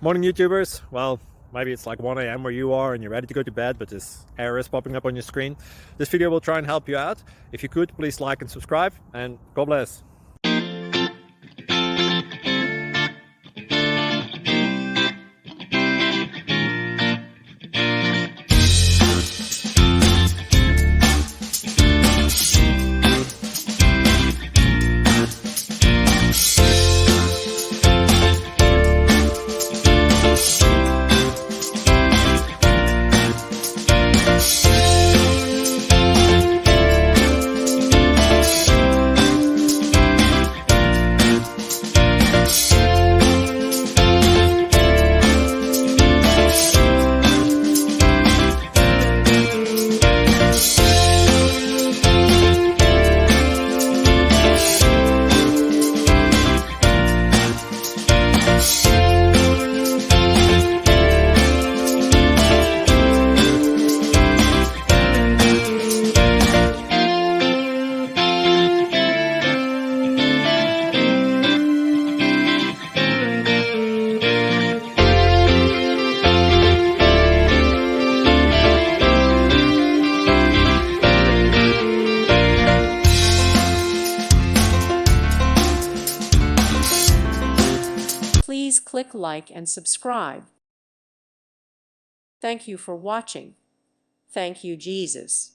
Morning YouTubers. Well, maybe it's like 1 a.m. where you are and you're ready to go to bed, but this error is popping up on your screen. This video will try and help you out. If you could, please like and subscribe, and God bless. Please click like and subscribe. Thank you for watching. Thank you, Jesus.